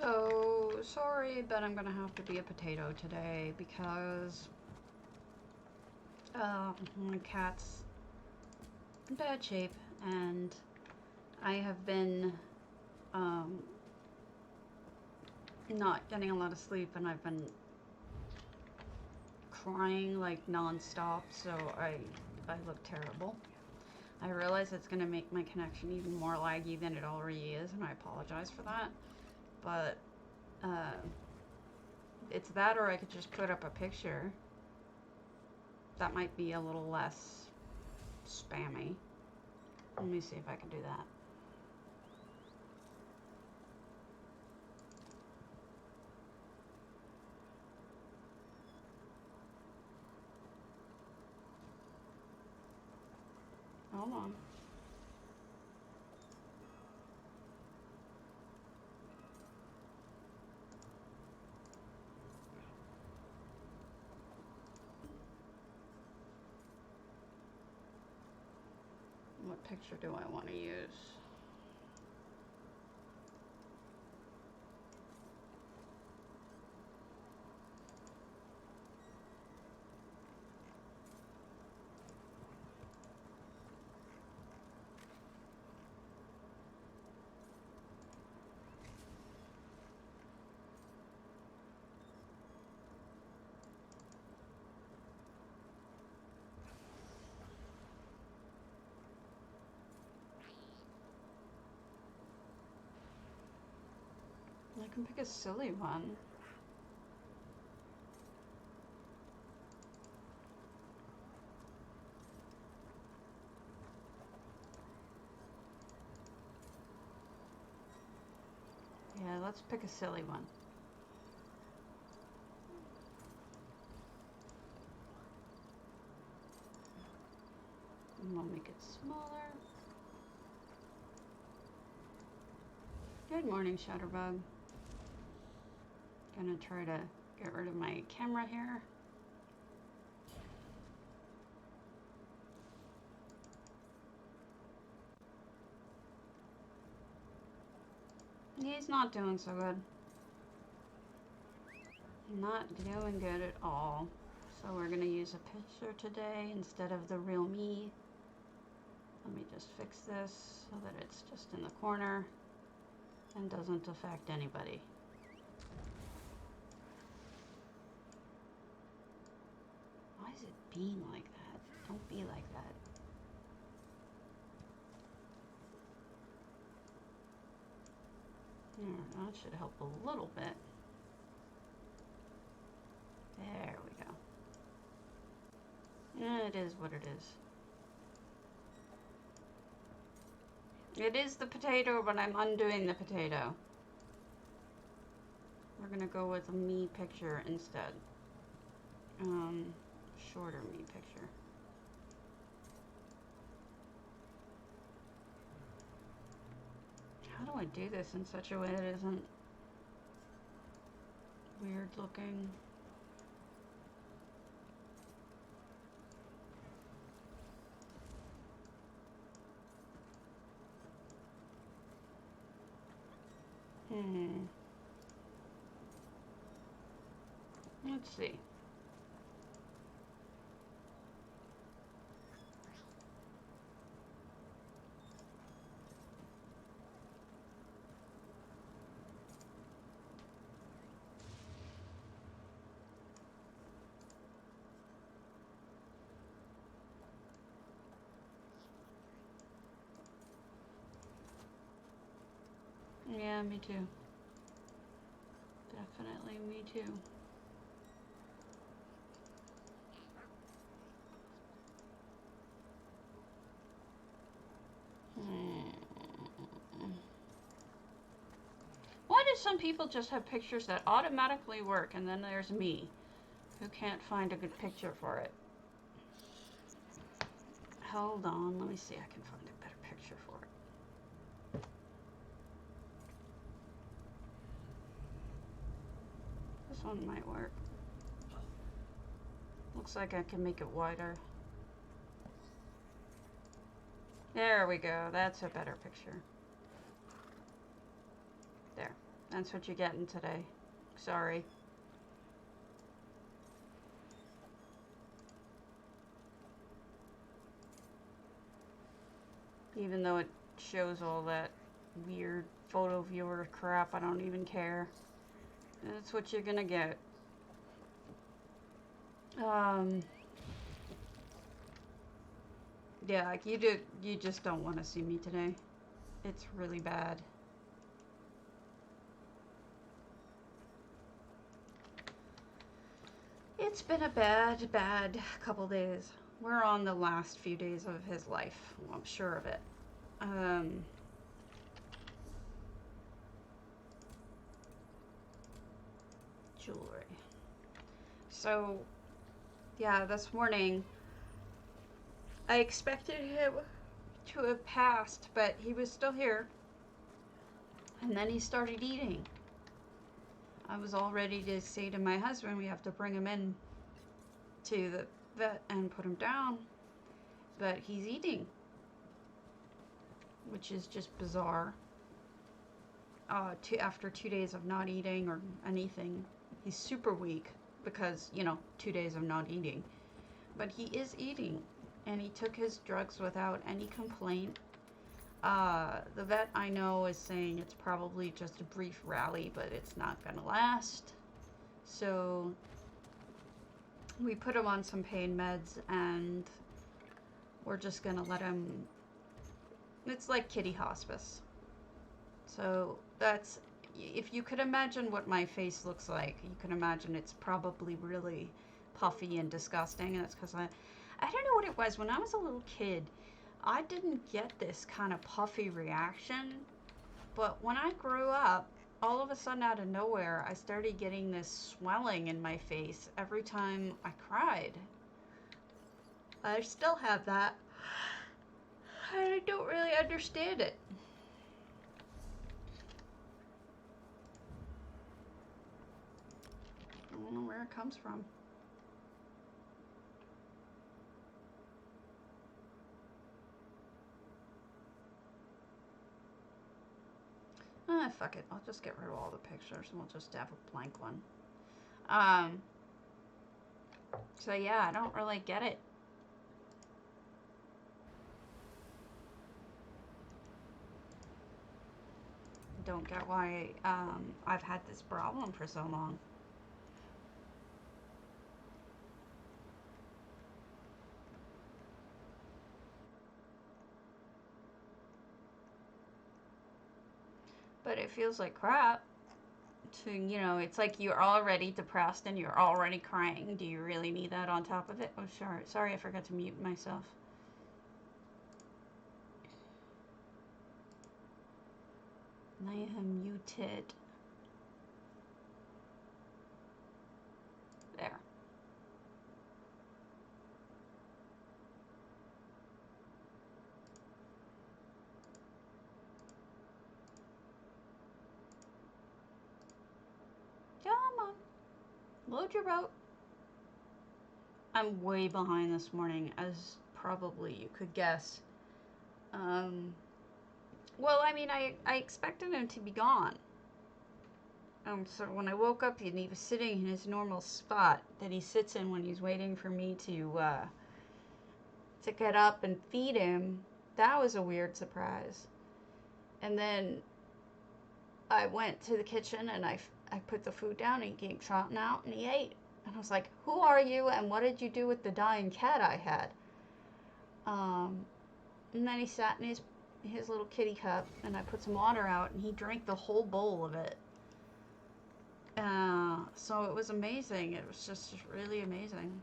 So, sorry, but I'm gonna have to be a potato today because my cat's in bad shape and I have been not getting a lot of sleep and I've been crying like non-stop, so I look terrible. I realize it's gonna make my connection even more laggy than it already is, and I apologize for that. But it's that, or I could just put up a picture. That might be a little less spammy. Let me see if I can do that. Hold on. What picture do I want to use? I can pick a silly one. Yeah, let's pick a silly one. And we'll make it smaller. Good morning, Shutterbug. Gonna try to get rid of my camera here. He's not doing so good. Not doing good at all. So we're gonna use a picture today instead of the real me. Let me just fix this so that it's just in the corner and doesn't affect anybody. Why is it being like that? Don't be like that. There, that should help a little bit. There we go. It is what it is. It is the potato, but I'm undoing the potato. We're gonna go with a me picture instead. Shorter me picture. How do I do this in such a way that isn't weird looking? Let's see. Yeah, me too. Definitely me too. Why do some people just have pictures that automatically work, and then there's me, who can't find a good picture for it? Hold on, let me see, I can find a better picture for it. This one might work. Looks like I can make it wider. There we go, that's a better picture. There, That's what you're getting today. Sorry. Even though it shows all that weird photo viewer crap, I don't even care. That's what you're gonna get. Yeah, like you just don't want to see me today. It's really bad. It's been a bad couple days. We're on the last few days of his life. Well, I'm sure of it. Jewelry. So, yeah, this morning, I expected him to have passed, but he was still here. And then he started eating. I was all ready to say to my husband, we have to bring him in to the vet and put him down. But he's eating, which is just bizarre. After 2 days of not eating or anything, he's super weak because, 2 days of not eating. But he is eating, and he took his drugs without any complaint. The vet I know is saying it's probably just a brief rally, but it's not gonna last. So we put him on some pain meds, and we're just gonna let him. It's like kitty hospice. So that's, if you could imagine what my face looks like, you can imagine it's probably really puffy and disgusting, and it's because I don't know what it was. When I was a little kid, I didn't get this kind of puffy reaction, but when I grew up, all of a sudden out of nowhere, I started getting this swelling in my face every time I cried. I still have that. I don't really understand it. I don't know where it comes from. Fuck it. I'll just get rid of all the pictures and we'll just have a blank one. So yeah, I don't really get it. Don't get why I've had this problem for so long. But it feels like crap to, it's like you're already depressed and you're already crying. Do you really need that on top of it? Oh, sorry, I forgot to mute myself. I am muted. There. Come on. Load your boat. I'm way behind this morning, as probably you could guess. Well, I mean, I expected him to be gone. So when I woke up, he was sitting in his normal spot that he sits in when he's waiting for me to get up and feed him. That was a weird surprise. And then I went to the kitchen and I put the food down and he came trotting out and he ate. And I was like, who are you and what did you do with the dying cat I had? And then he sat in his little kitty cup and I put some water out and he drank the whole bowl of it. So it was amazing. It was just really amazing.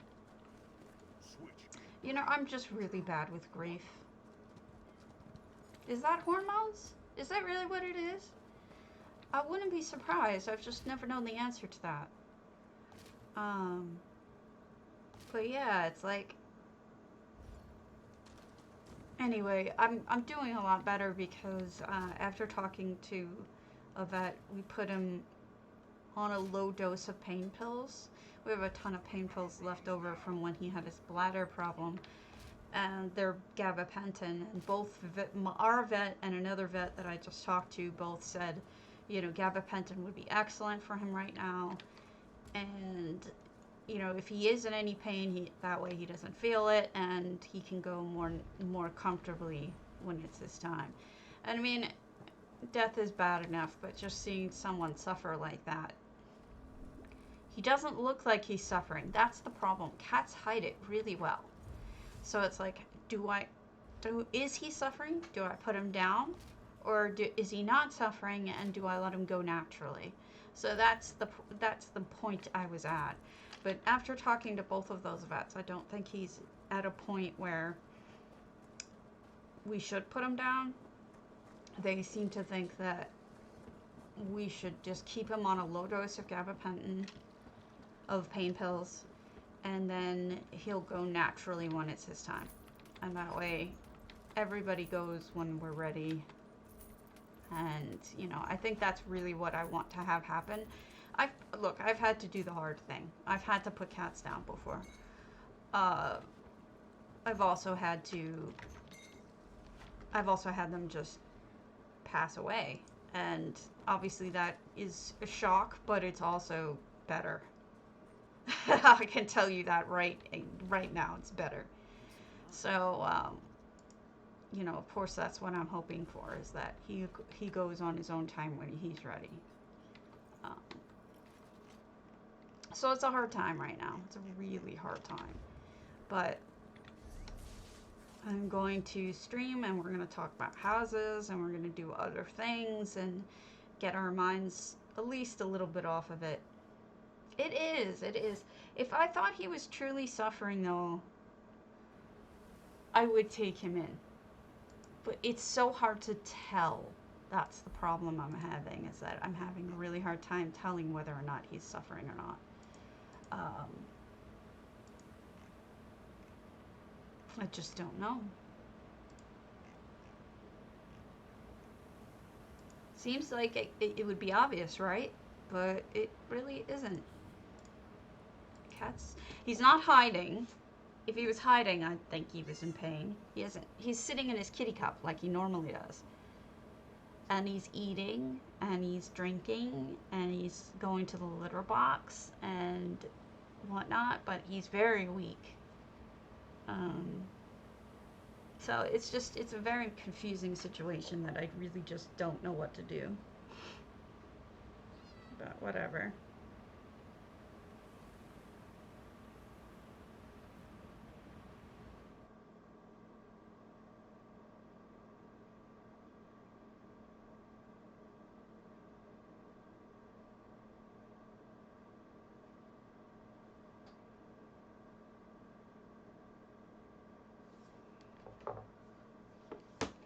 I'm just really bad with grief. Is that hormones? Is that really what it is? I wouldn't be surprised. I've just never known the answer to that. But yeah, it's like, anyway, I'm doing a lot better because after talking to a vet, we put him on a low dose of pain pills. We have a ton of pain pills left over from when he had his bladder problem, and they're gabapentin. And both our vet and another vet that I just talked to both said, You know, gabapentin would be excellent for him right now. And, you know, if he is in any pain, that way he doesn't feel it, and he can go more comfortably when it's his time. And I mean, death is bad enough, but just seeing someone suffer like that, he doesn't look like he's suffering. That's the problem. Cats hide it really well. So it's like, is he suffering? Do I put him down? Or is he not suffering, and do I let him go naturally? So that's the point I was at. But after talking to both of those vets, I don't think he's at a point where we should put him down. They seem to think that we should just keep him on a low dose of gabapentin, of pain pills, and then he'll go naturally when it's his time. And that way, everybody goes when we're ready. And, you know, I think that's really what I want to have happen. I've had to do the hard thing. I've had to put cats down before. I've also had them just pass away. And obviously that is a shock, but it's also better. I can tell you that right now, it's better. So, you know, of course, that's what I'm hoping for, is that he goes on his own time when he's ready. So it's a hard time right now. It's a really hard time. But I'm going to stream, and we're going to talk about houses, and we're going to do other things and get our minds at least a little bit off of it. It is. If I thought he was truly suffering, though, I would take him in. But it's so hard to tell. That's the problem I'm having, is that I'm having a really hard time telling whether or not he's suffering or not. I just don't know. Seems like it would be obvious, right? But it really isn't. He's not hiding. If he was hiding, I'd think he was in pain. He isn't. He's sitting in his kitty cup like he normally does. And he's eating, and he's drinking, and he's going to the litter box and whatnot, but he's very weak. So it's a very confusing situation that I really just don't know what to do. But whatever.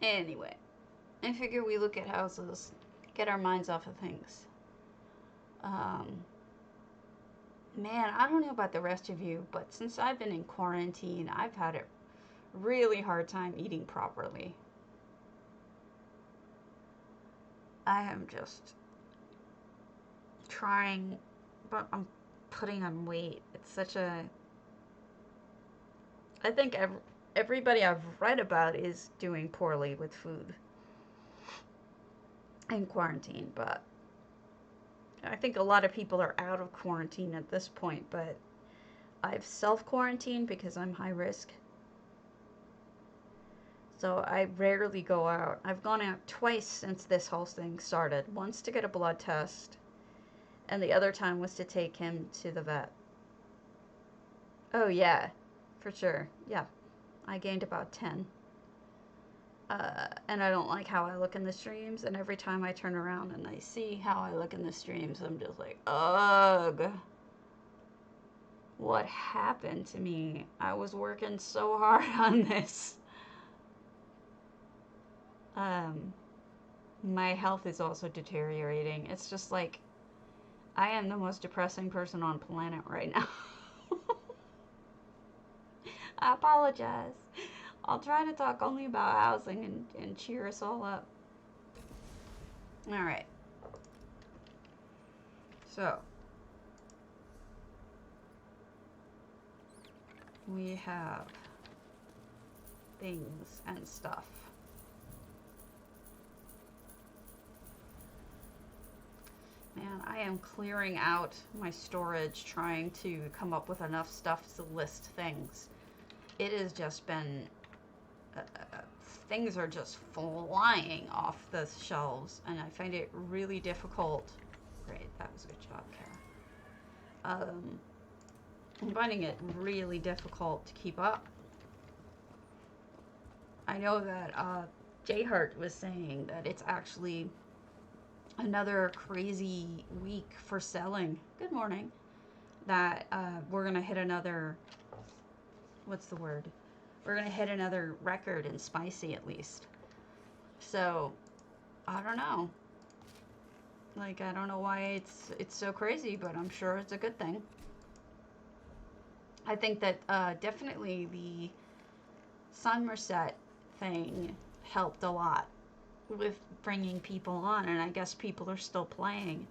Anyway, I figure we look at houses, get our minds off of things. Man, I don't know about the rest of you, but since I've been in quarantine, I've had a really hard time eating properly. I am just trying, but I'm putting on weight. It's such a... I think everybody I've read about is doing poorly with food in quarantine, but I think a lot of people are out of quarantine at this point, but I've self-quarantined because I'm high risk. So I rarely go out. I've gone out twice since this whole thing started. Once to get a blood test, and the other time was to take him to the vet. Oh yeah, for sure. Yeah. I gained about 10. And I don't like how I look in the streams, and every time I turn around and I see how I look in the streams, I'm just like, ugh. What happened to me? I was working so hard on this. My health is also deteriorating. It's just like, I am the most depressing person on planet right now. I apologize. I'll try to talk only about housing and cheer us all up. Alright. So, we have things and stuff. Man, I am clearing out my storage trying to come up with enough stuff to list things. It has just been... things are just flying off the shelves, and I find it really difficult. Great, that was a good job, Kara. I'm finding it really difficult to keep up. I know that Jayhart was saying that it's actually another crazy week for selling. Good morning. That we're going to hit another, what's the word? We're going to hit another record in spicy at least. So, I don't know. Like, I don't know why it's so crazy, but I'm sure it's a good thing. I think that definitely the Somerset thing helped a lot with bringing people on, and I guess people are still playing.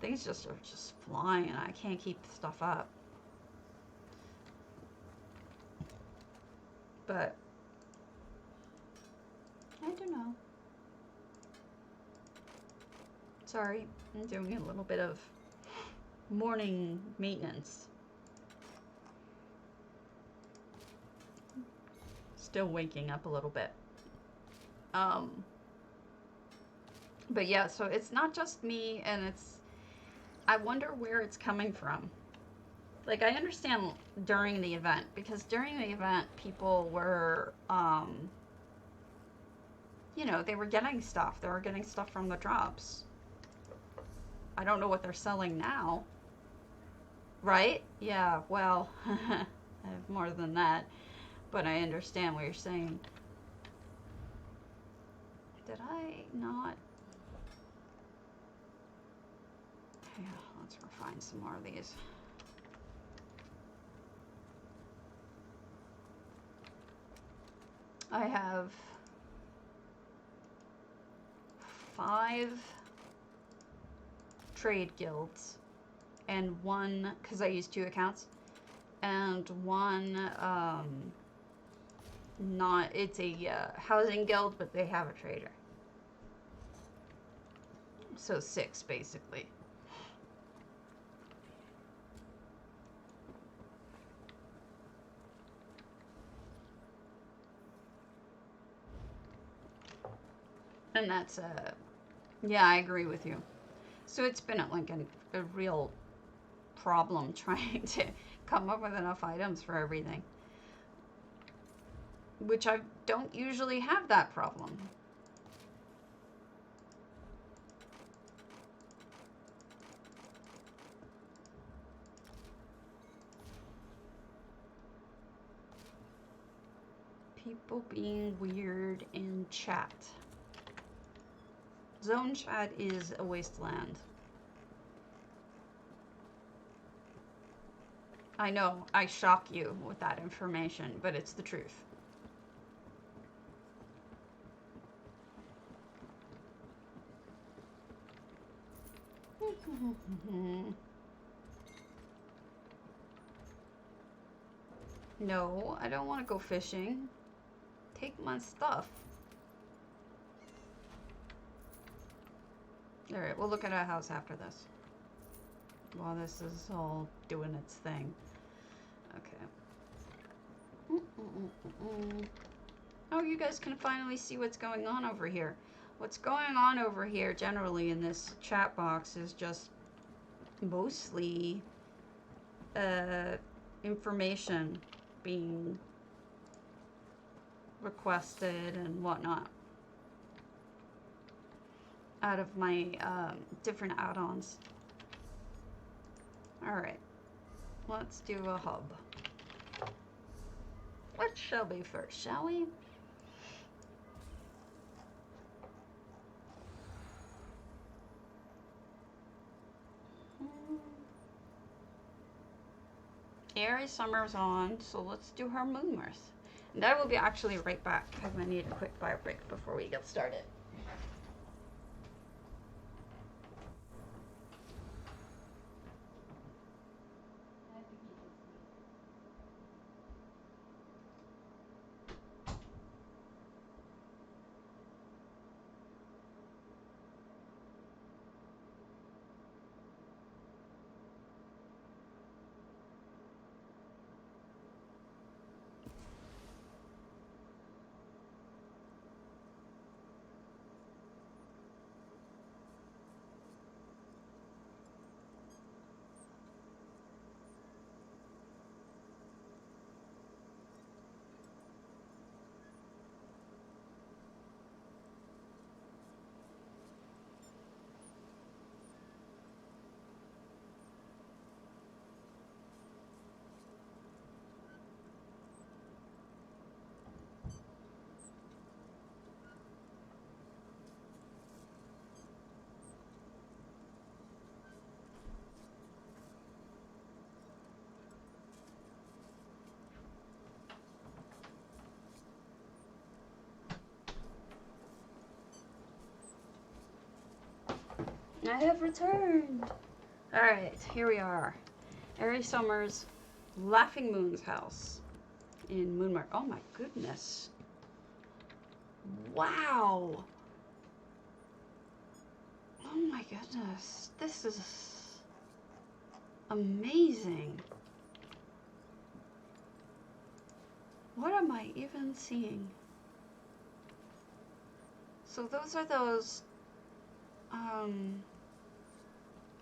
Things are just flying, and I can't keep stuff up. But I don't know. Sorry, I'm doing a little bit of morning maintenance. Still waking up a little bit. But yeah, so it's not just me, and I wonder where it's coming from. Like, I understand during the event, because during the event, people were, you know, they were getting stuff. They were getting stuff from the drops. I don't know what they're selling now. Right? Yeah, well, I have more than that, but I understand what you're saying. Did I not? Yeah, let's refine some more of these. I have 5 trade guilds and 1, because I use 2 accounts, and 1 it's a housing guild, but they have a trader. So 6 basically. And that's yeah, I agree with you. So it's been like a real problem trying to come up with enough items for everything, which I don't usually have that problem. People being weird in chat. Zone chat is a wasteland. I know, I shock you with that information, but it's the truth. No, I don't want to go fishing. Take my stuff. Alright, we'll look at our house after this. While this is all doing its thing. Okay. Oh, you guys can finally see what's going on over here. What's going on over here generally in this chat box is just mostly information being requested and whatnot out of my different add-ons. Alright, let's do a hub. What shall be first, shall we? Airy Summer's on, so let's do her moonmirth. And I will be actually right back because I need a quick bio break before we get started. I have returned. Alright, here we are. Ari Summers' Laughing Moon's house in Moonmirth. Oh my goodness. Wow. Oh my goodness. This is amazing. What am I even seeing? So those are those,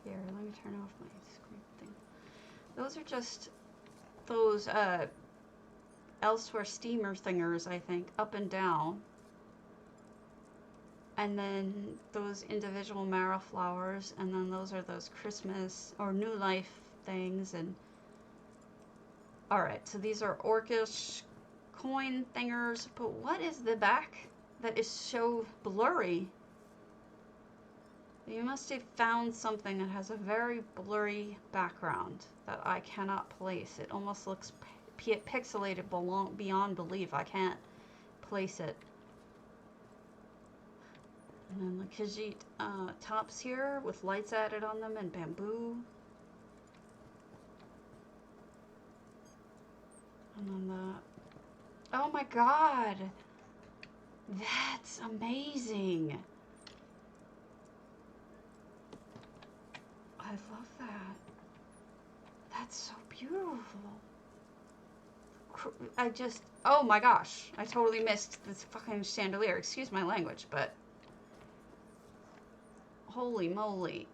here, let me turn off my screen thing. Those are just those, elsewhere steamer thingers, I think, up and down. And then those individual marrow flowers, and then those are those Christmas or New Life things. And alright, so these are orcish coin thingers, but what is the back that is so blurry? You must have found something that has a very blurry background that I cannot place. It almost looks pixelated beyond belief. I can't place it. And then the khajiit tops here with lights added on them and bamboo. And then the... Oh my god! That's amazing! I love that. That's so beautiful. I just... Oh my gosh. I totally missed this fucking chandelier. Excuse my language, but... Holy moly.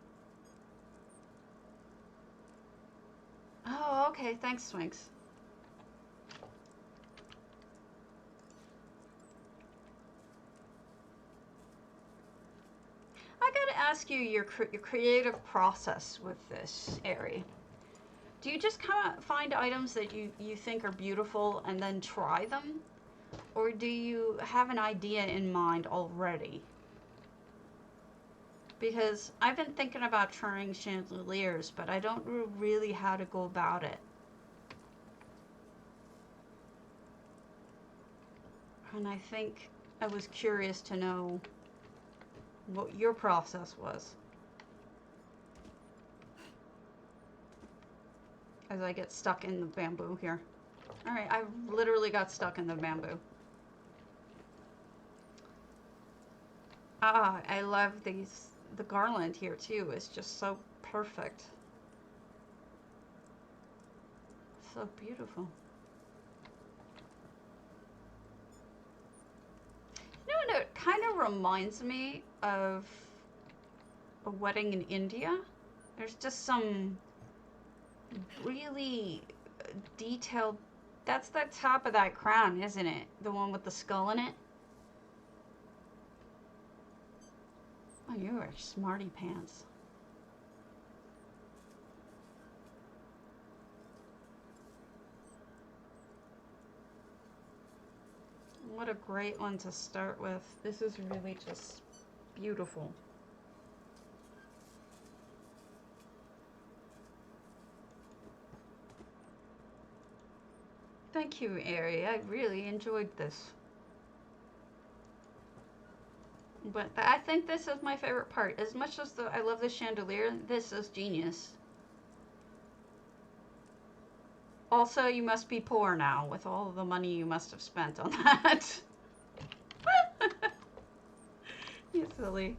Oh, okay. Thanks, Swinks. I gotta ask you your creative process with this, Ari. Do you just kind of find items that you think are beautiful and then try them? Or do you have an idea in mind already? Because I've been thinking about trying chandeliers, but I don't know really how to go about it. And I think I was curious to know what your process was. As I get stuck in the bamboo here. Alright, I literally got stuck in the bamboo. Ah, I love these. The garland here too is just so perfect. So beautiful. You know what it kind of reminds me of a wedding in India? There's just some really detailed... That's the top of that crown, isn't it? The one with the skull in it? Oh, you are smarty pants. What a great one to start with. This is really just beautiful. Thank you, Ari. I really enjoyed this. But I think this is my favorite part. As much as I love the chandelier, this is genius. Also, you must be poor now with all the money you must have spent on that. You silly.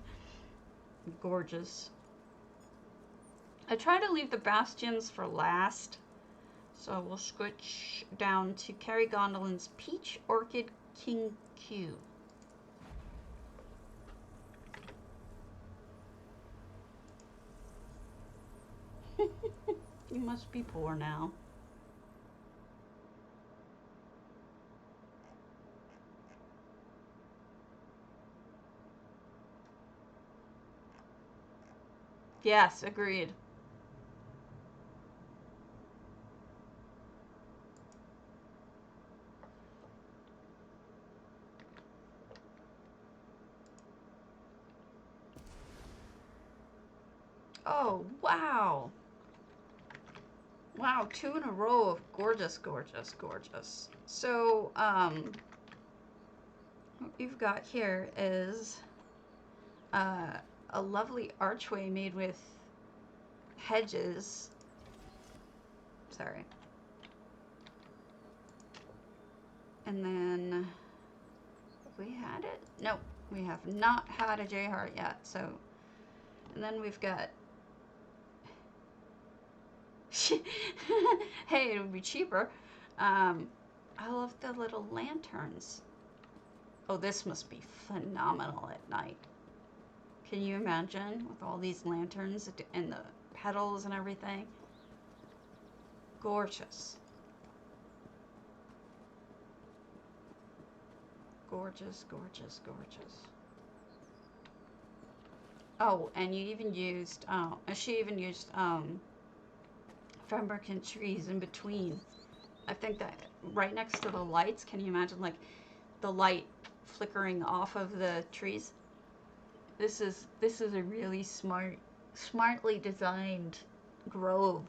Gorgeous. I try to leave the bastions for last. So we'll switch down to Carrie Gondolin's Peach Orchid Qingqin. You must be poor now. Yes, agreed. Oh, wow. Wow, 2 in a row of gorgeous, gorgeous, gorgeous. So, what you've got here is a lovely archway made with hedges. Sorry. And then we had it? Nope, we have not had a J heart yet. So, and then we've got. Hey, it would be cheaper. I love the little lanterns. Oh, this must be phenomenal at night. Can you imagine with all these lanterns and the petals and everything? Gorgeous. Gorgeous, gorgeous, gorgeous. Oh, and you even used, she even used, American trees in between. I think that right next to the lights, can you imagine like the light flickering off of the trees? This is a really smartly designed grove.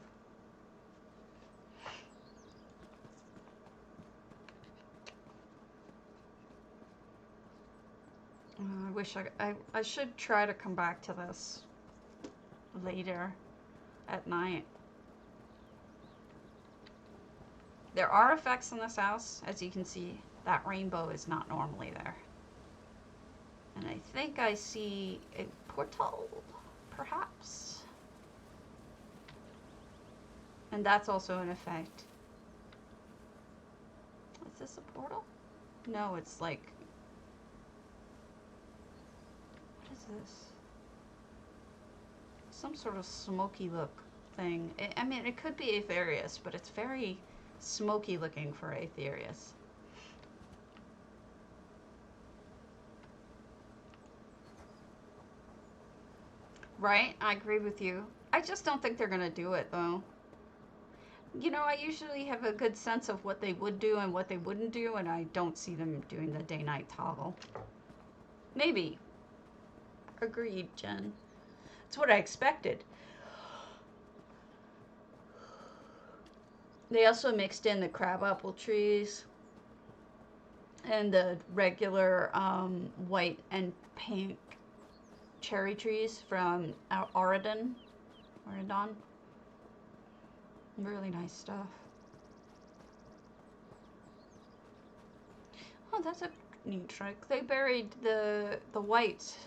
I wish I should try to come back to this later at night. There are effects in this house. As you can see, that rainbow is not normally there. And I think I see a portal, perhaps. And that's also an effect. Is this a portal? No, it's like... What is this? Some sort of smoky look thing. I mean, it could be Aetherius, but it's very smoky looking for Aetherius. Right? I agree with you. I just don't think they're going to do it, though. You know, I usually have a good sense of what they would do and what they wouldn't do, and I don't see them doing the day-night toggle. Maybe. Agreed, Jen. It's what I expected. They also mixed in the crabapple trees and the regular white and pink cherry trees from Oregon. Really nice stuff. Oh, that's a neat trick. They buried the white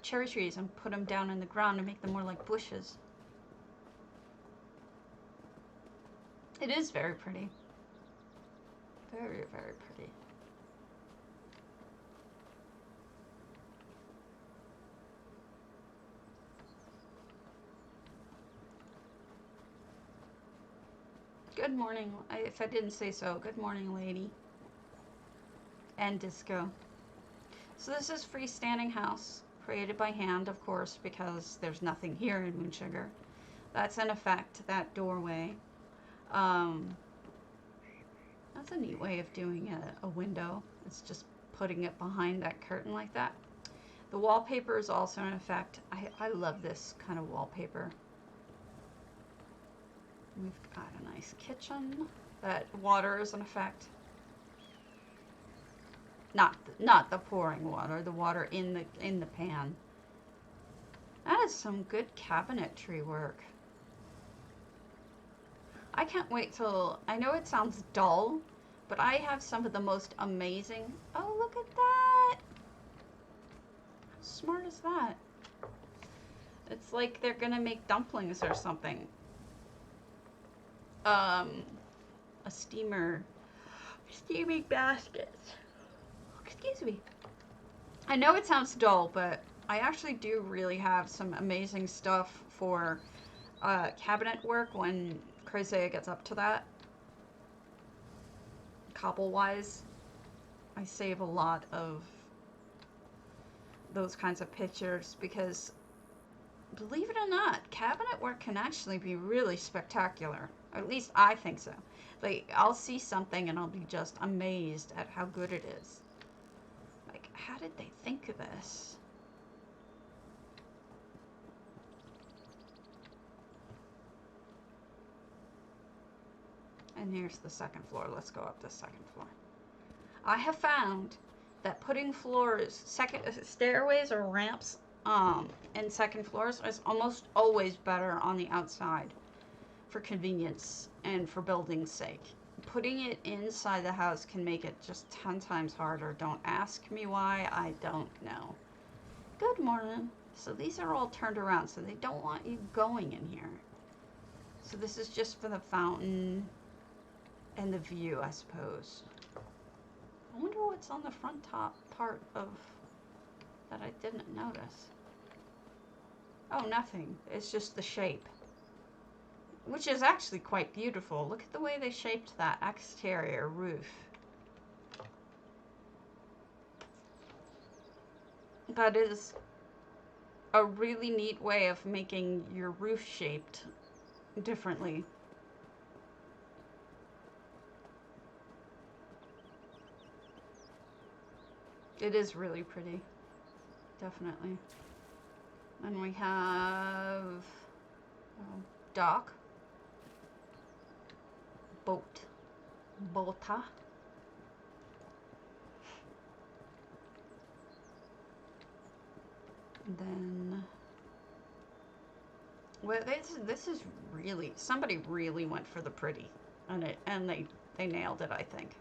cherry trees and put them down in the ground to make them more like bushes. It is very pretty. Very, very pretty. Good morning. If I didn't say so, good morning, lady. And disco. So this is freestanding house, created by hand, of course, because there's nothing here in Moonsugar. That's in effect, that doorway. That's a neat way of doing a window. It's just putting it behind that curtain like that. The wallpaper is also in effect. I love this kind of wallpaper. We've got a nice kitchen. That water is in effect. Not the pouring water, the water in the pan. That is some good cabinetry work. I can't wait till, I know it sounds dull, but I have some of the most amazing, oh look at that! How smart is that? It's like they're gonna make dumplings or something. A steaming baskets. Excuse me. I know it sounds dull, but I actually do really have some amazing stuff for cabinet work when Crozea gets up to that. Cobble-wise, I save a lot of those kinds of pictures because, believe it or not, cabinet work can actually be really spectacular. Or at least I think so. Like, I'll see something and I'll be just amazed at how good it is. Like, how did they think of this? And here's the second floor. Let's go up the second floor. I have found that putting floors, stairways or ramps and second floors is almost always better on the outside for convenience and for building's sake. Putting it inside the house can make it just 10 times harder. Don't ask me why, I don't know. Good morning. So these are all turned around, so they don't want you going in here. So this is just for the fountain and the view, I suppose. I wonder what's on the front top part of that I didn't notice. Oh, nothing. It's just the shape. Which is actually quite beautiful. Look at the way they shaped that exterior roof. That is a really neat way of making your roof shaped differently. It is really pretty. Definitely. And we have dock, boat, bota, and then well, this is really, somebody really went for the pretty, and they nailed it, I think.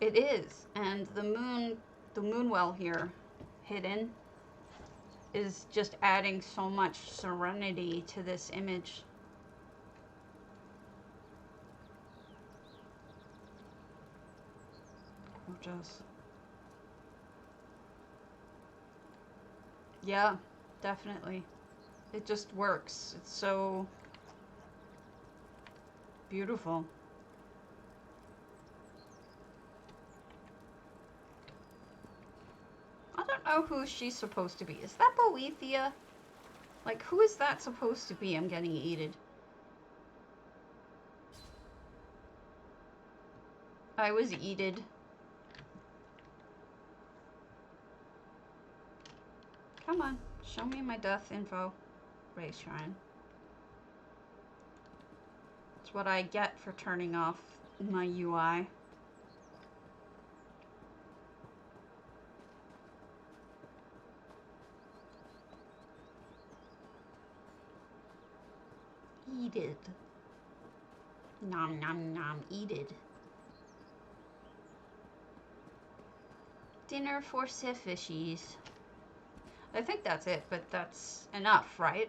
It is, and the moon well here, hidden, is just adding so much serenity to this image. Gorgeous. Yeah, definitely. It just works. It's so beautiful. I don't know who she's supposed to be. Is that Boethia? Like, who is that supposed to be? I'm getting eaten. I was eaten. Come on, show me my death info. Raise shrine. It's what I get for turning off my UI. Eat it. Nom nom nom, eat it. Dinner for fishies. I think that's it, but that's enough, right?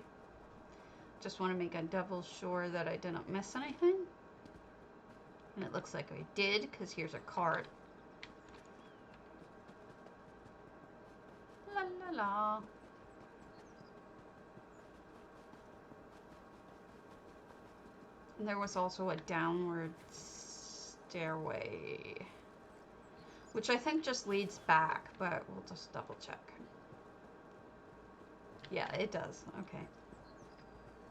Just want to make a double sure that I didn't miss anything. And it looks like I did, because here's a card. La la la. And there was also a downward stairway, which I think just leads back, but we'll just double check. Yeah, it does. Okay.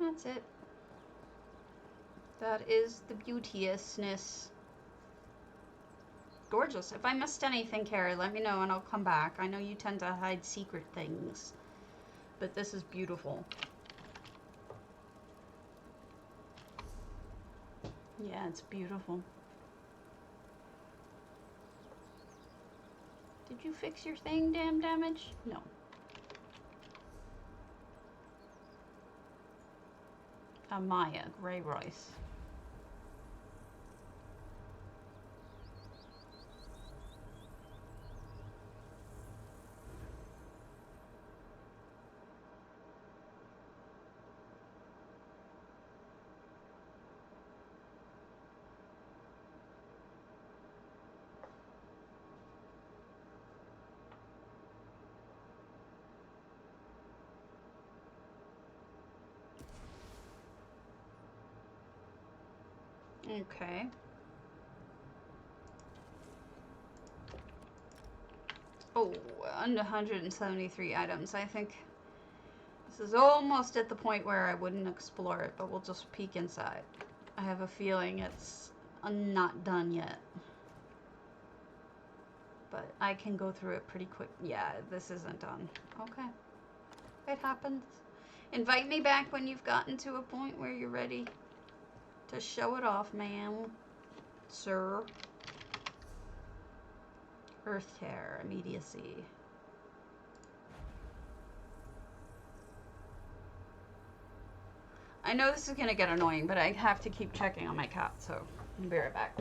That's it. That is the beauteousness. Gorgeous. If I missed anything, Carrie, let me know and I'll come back. I know you tend to hide secret things, but this is beautiful. Yeah, it's beautiful. Did you fix your thing, damn damage? No. Maya, Gray Rice. Okay. Oh, under 173 items. I think this is almost at the point where I wouldn't explore it, but we'll just peek inside. I have a feeling it's not done yet. But I can go through it pretty quick. Yeah, this isn't done. Okay. It happens. Invite me back when you've gotten to a point where you're ready to show it off, ma'am. Sir. Earthtear, immediacy. I know this is gonna get annoying, but I have to keep checking on my cat, so I'll be right back.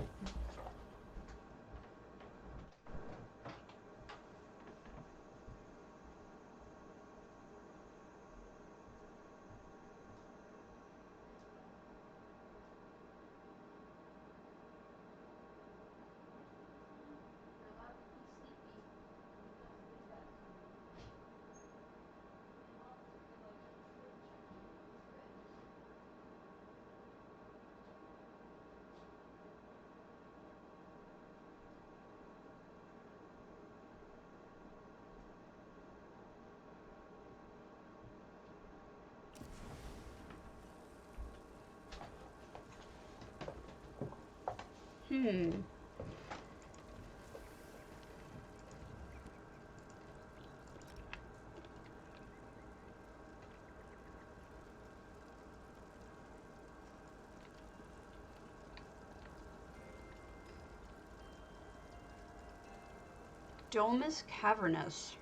Domus cavernous.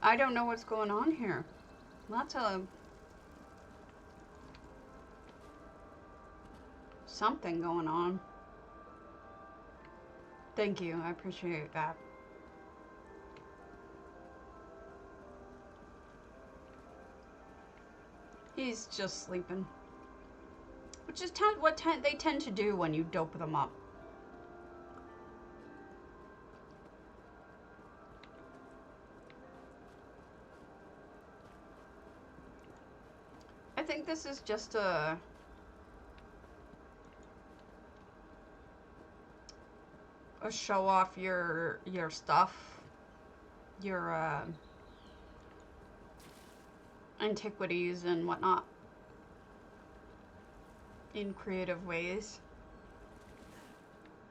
I don't know what's going on here. Lots of something going on. Thank you, I appreciate that. He's just sleeping. Which is what they tend to do when you dope them up. I think this is just a show off your stuff, your antiquities and whatnot in creative ways.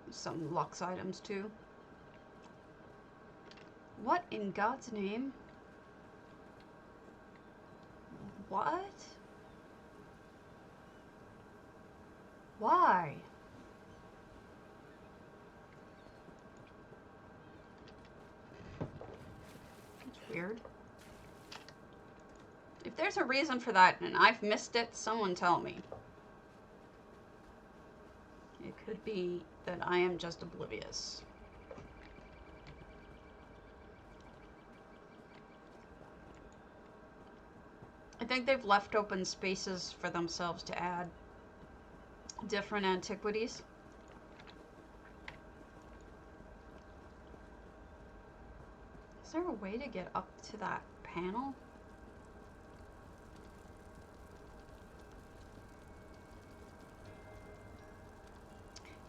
Some Lux items too. What in God's name? What? Why? It's weird. If there's a reason for that and I've missed it, someone tell me. It could be that I am just oblivious. I think they've left open spaces for themselves to add different antiquities. Is there a way to get up to that panel?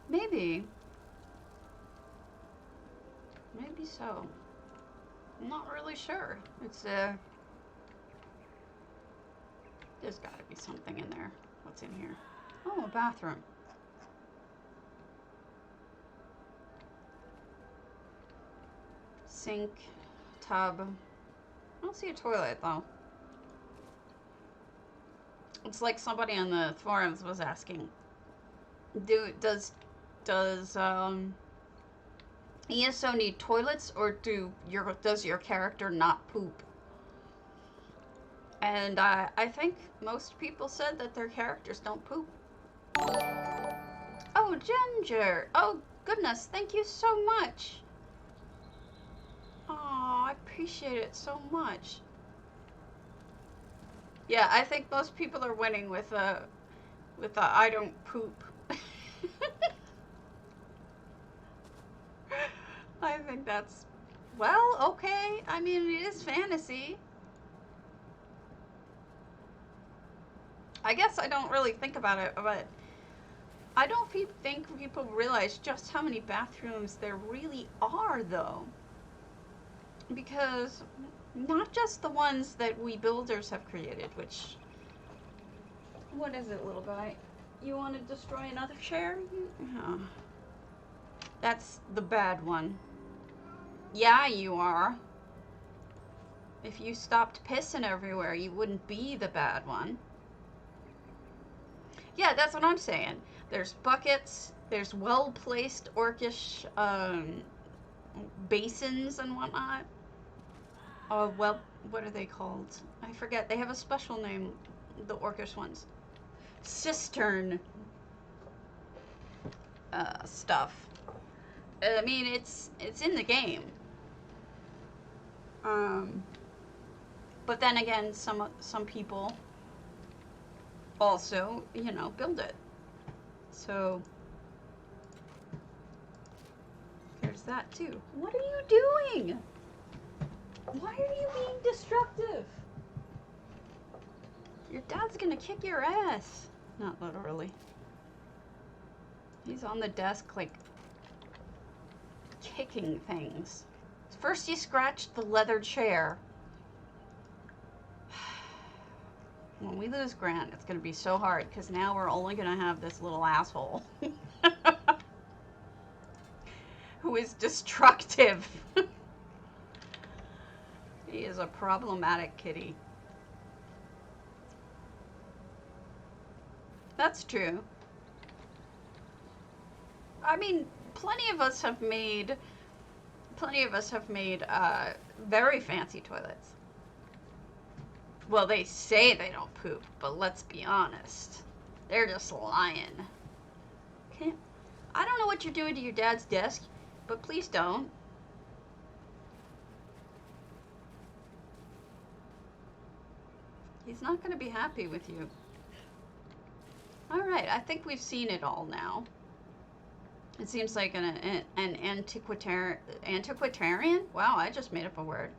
Maybe. Maybe so. I'm not really sure. It's there's gotta be something in there. What's in here? Oh, a bathroom. Sink, tub. I don't see a toilet though. It's like somebody on the forums was asking, does ESO need toilets, or does your character not poop? And I think most people said that their characters don't poop. Oh, Ginger! Oh, goodness, thank you so much. Oh, I appreciate it so much. Yeah, I think most people are winning with the I don't poop. I think that's, well, okay. I mean, it is fantasy. I guess I don't really think about it, but I don't think people realize just how many bathrooms there really are, though. Because not just the ones that we builders have created, which... What is it, little guy? You want to destroy another chair? Oh. That's the bad one. Yeah, you are. If you stopped pissing everywhere, you wouldn't be the bad one. Yeah, that's what I'm saying. There's buckets, There's well-placed orcish basins and whatnot. Well, what are they called? I forget. They have a special name, the orcish ones. Cistern stuff. I mean, it's in the game. But then again, some people also, you know, build it. So there's that too. What are you doing? Why are you being destructive? Your dad's gonna kick your ass. Not literally. He's on the desk, like, kicking things. First he scratched the leather chair. When we lose Grant, it's gonna be so hard, because now we're only gonna have this little asshole. Who is destructive. He is a problematic kitty. That's true. I mean, plenty of us have made very fancy toilets. Well, they say they don't poop, but let's be honest. They're just lying. Okay. I don't know what you're doing to your dad's desk, but please don't. He's not going to be happy with you. Alright, I think we've seen it all now. It seems like an antiquitarian? Wow, I just made up a word.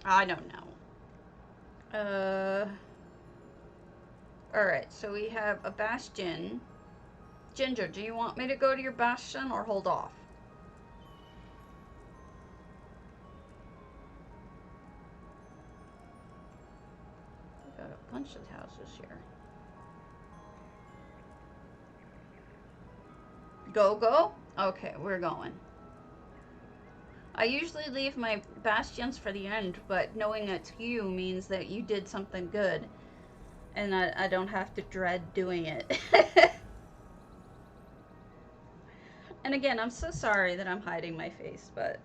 I don't know. Alright, so we have a bastion. Ginger, do you want me to go to your bastion or hold off? Got a bunch of houses here. Go? Okay, we're going. I usually leave my bastions for the end, but knowing it's you means that you did something good. And I don't have to dread doing it. And again, I'm so sorry that I'm hiding my face, but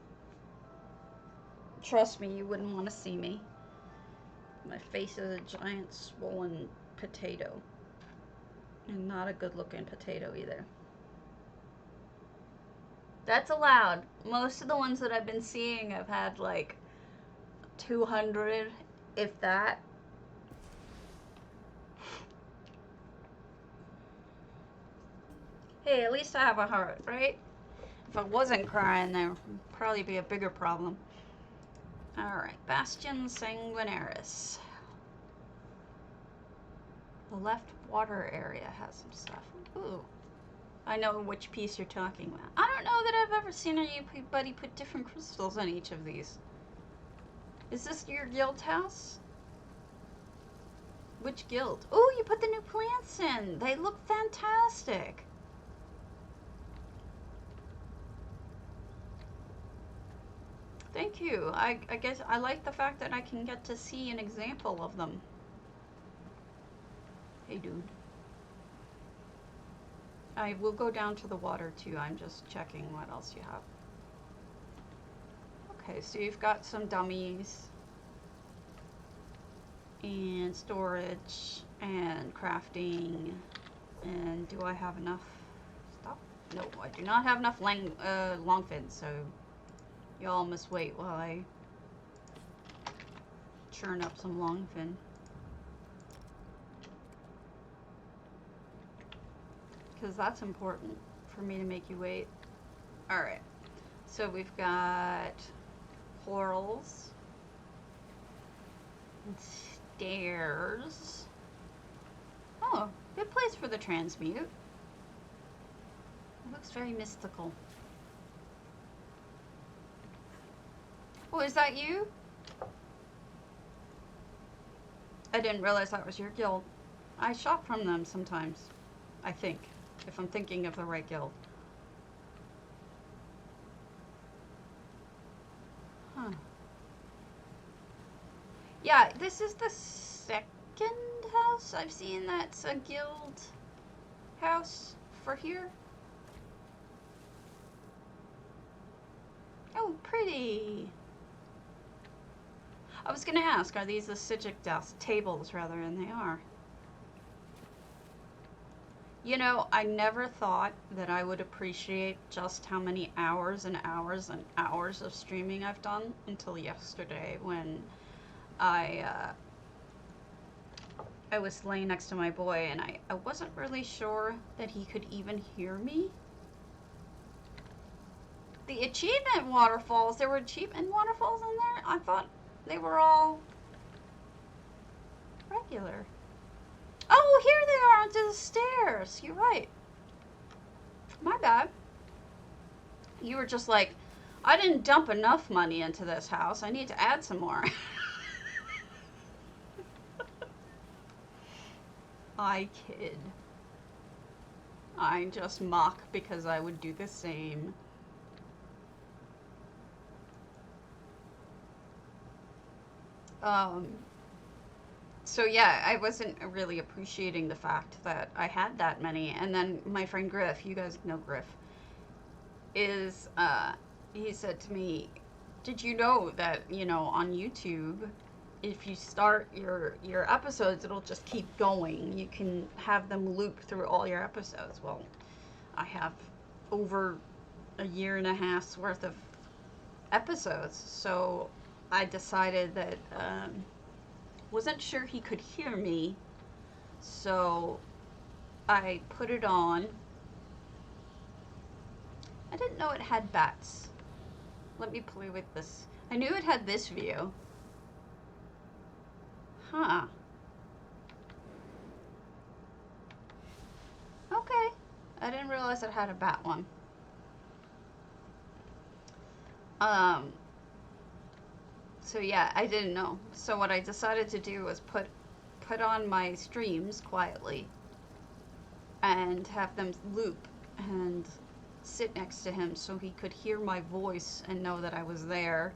trust me, you wouldn't want to see me. My face is a giant swollen potato. And not a good looking potato either. That's allowed. Most of the ones that I've been seeing have had like 200, if that. Hey, at least I have a heart, right? If I wasn't crying, there would probably be a bigger problem. Alright, Bastion Sanguinaris. The left water area has some stuff. Ooh. I know which piece you're talking about. I don't know that I've ever seen anybody put different crystals on each of these. Is this your guild house? Which guild? Oh, you put the new plants in. They look fantastic. Thank you. I guess I like the fact that I can get to see an example of them. Hey, dude. I will go down to the water too. I'm just checking what else you have. Okay, so you've got some dummies and storage and crafting. And do I have enough stuff? No, I do not have enough long fins, so y'all must wait while I churn up some long fin. Because that's important for me to make you wait. Alright, so we've got portals, stairs. Oh, good place for the transmute. It looks very mystical. Oh, is that you? I didn't realize that was your guild. I shop from them sometimes, I think. If I'm thinking of the right guild. Huh. Yeah, this is the second house I've seen that's a guild house for here. Oh, pretty. I was gonna ask, are these the psijic tables rather, and they are. You know, I never thought that I would appreciate just how many hours and hours and hours of streaming I've done until yesterday when I was laying next to my boy and I wasn't really sure that he could even hear me. The achievement waterfalls, there were achievement waterfalls in there? I thought they were all regular. Oh, here they are onto the stairs. You're right. My bad. You were just like, I didn't dump enough money into this house. I need to add some more. I kid. I just mock because I would do the same. So yeah, I wasn't really appreciating the fact that I had that many. And then my friend Griff, you guys know Griff, is, he said to me, did you know that, you know, on YouTube, if you start your episodes, it'll just keep going. You can have them loop through all your episodes. Well, I have over a year and a half's worth of episodes, so I decided that, wasn't sure he could hear me, so I put it on. I didn't know it had bats. Let me play with this. I knew it had this view. Huh. Okay. I didn't realize it had a bat one. So yeah, I didn't know. So what I decided to do was put on my streams quietly and have them loop and sit next to him so he could hear my voice and know that I was there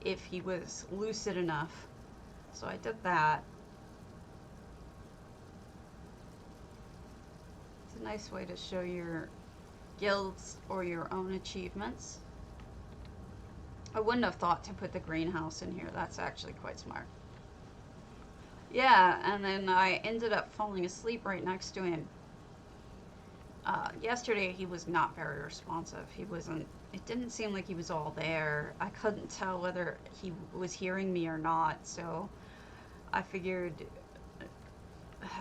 if he was lucid enough. So I did that. It's a nice way to show your guilds or your own achievements. I wouldn't have thought to put the greenhouse in here. That's actually quite smart. Yeah, and then I ended up falling asleep right next to him. Yesterday he was not very responsive. He wasn't, it didn't seem like he was all there. I couldn't tell whether he was hearing me or not, so I figured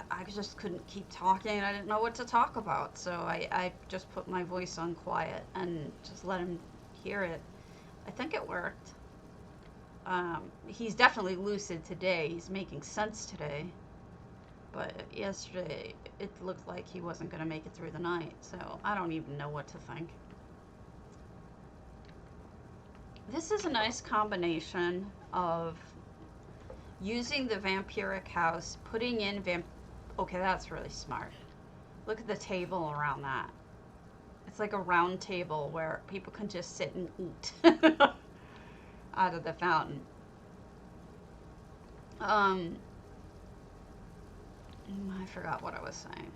I just couldn't keep talking. I didn't know what to talk about, so I just put my voice on quiet and just let him hear it. I think it worked. He's definitely lucid today. He's making sense today. But yesterday, it looked like he wasn't going to make it through the night. So I don't even know what to think. This is a nice combination of using the vampiric house, putting in okay, that's really smart. Look at the table around that. It's like a round table where people can just sit and eat out of the fountain. I forgot what I was saying.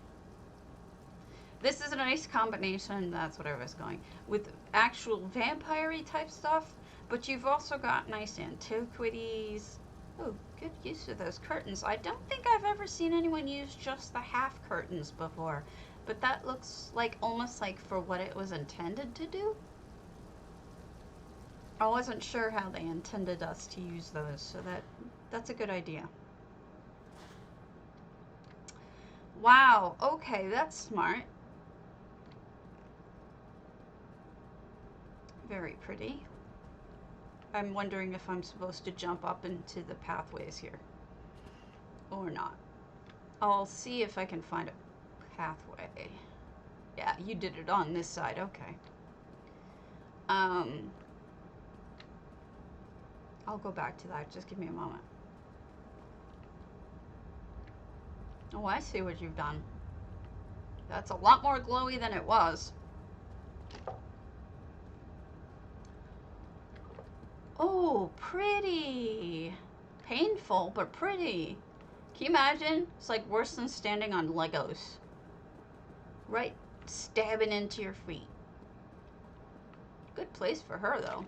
This is a nice combination, that's what I was going, with actual vampire-y type stuff, but you've also got nice antiquities. Oh, good use of those curtains. I don't think I've ever seen anyone use just the half curtains before. But that looks like almost like for what it was intended to do. I wasn't sure how they intended us to use those, so that's a good idea. Wow, okay, that's smart. Very pretty. I'm wondering if I'm supposed to jump up into the pathways here or not. I'll see if I can find a pathway. Yeah, you did it on this side. Okay. I'll go back to that. Just give me a moment. Oh, I see what you've done. That's a lot more glowy than it was. Oh, pretty. Painful, but pretty. Can you imagine? It's like worse than standing on Legos. Right stabbing into your feet. Good place for her, though.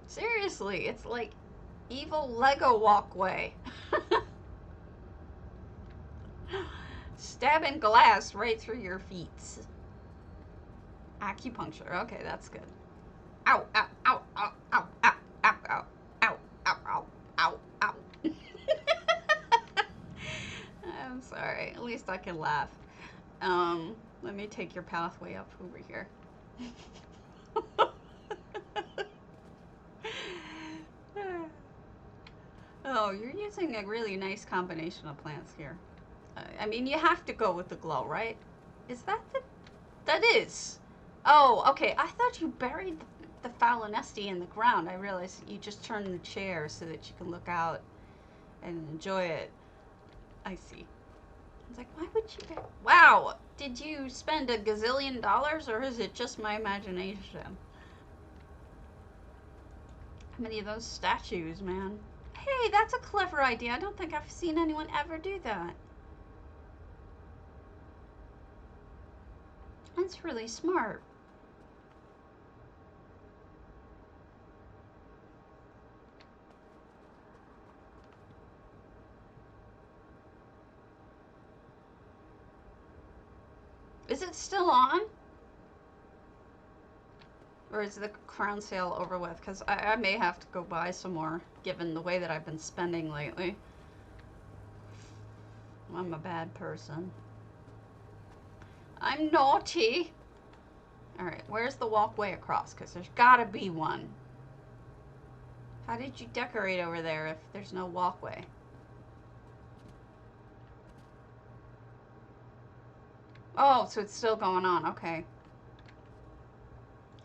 Seriously, it's like evil Lego walkway. Stabbing glass right through your feet. Acupuncture. Okay, that's good. Ow, ow, ow, ow, ow, ow, ow, ow, ow, ow, ow, ow, ow. I'm sorry. At least I can laugh. Let me take your pathway up over here. Oh, you're using a really nice combination of plants here. I mean, you have to go with the glow, right? Is that the... That is. Oh, okay. I thought you buried the Falinesti in the ground. I realized you just turned the chair so that you can look out and enjoy it. I see. I was like, why would you... Wow! Did you spend a gazillion dollars, or is it just my imagination? How many of those statues, man? Hey, that's a clever idea. I don't think I've seen anyone ever do that. That's really smart. Is it still on? Or is the crown sale over with? Because I may have to go buy some more, given the way that I've been spending lately. I'm a bad person. I'm naughty. Alright, where's the walkway across? Because there's gotta be one. How did you decorate over there if there's no walkway? Oh, so it's still going on. Okay.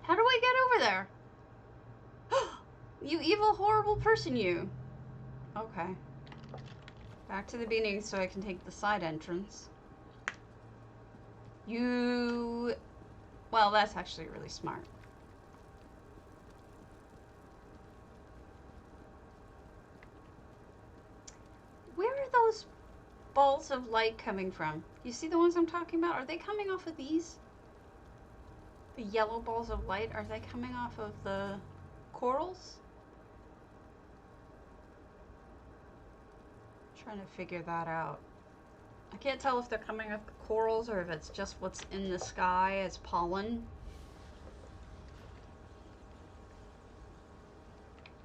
How do I get over there? You evil, horrible person, you. Okay. Back to the beginning so I can take the side entrance. You... Well, that's actually really smart. Where are those balls of light coming from? You see the ones I'm talking about? Are they coming off of these? The yellow balls of light, are they coming off of the corals? I'm trying to figure that out. I can't tell if they're coming off the corals or if it's just what's in the sky as pollen.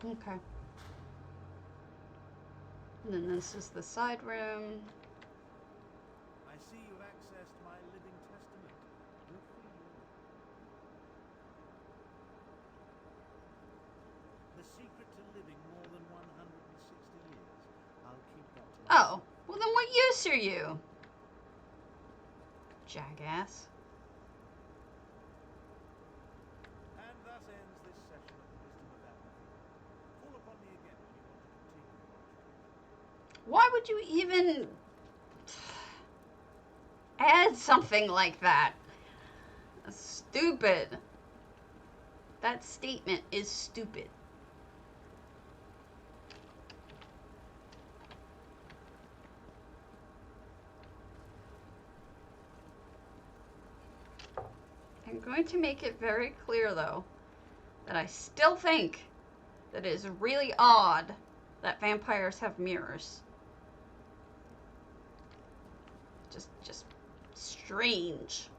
Okay. And then this is the side room. I see you've accessed my living testament. Good for you. The secret to living more than 160 years. I'll keep that to myself. Oh, well then what use are you? Jackass. And thus ends this session of the Wisdom of Apathy. Call upon me again when you want to continue. Why would you even add something like that? That's stupid. That statement is stupid. I'm going to make it very clear, though, that I still think that it is really odd that vampires have mirrors. Just strange.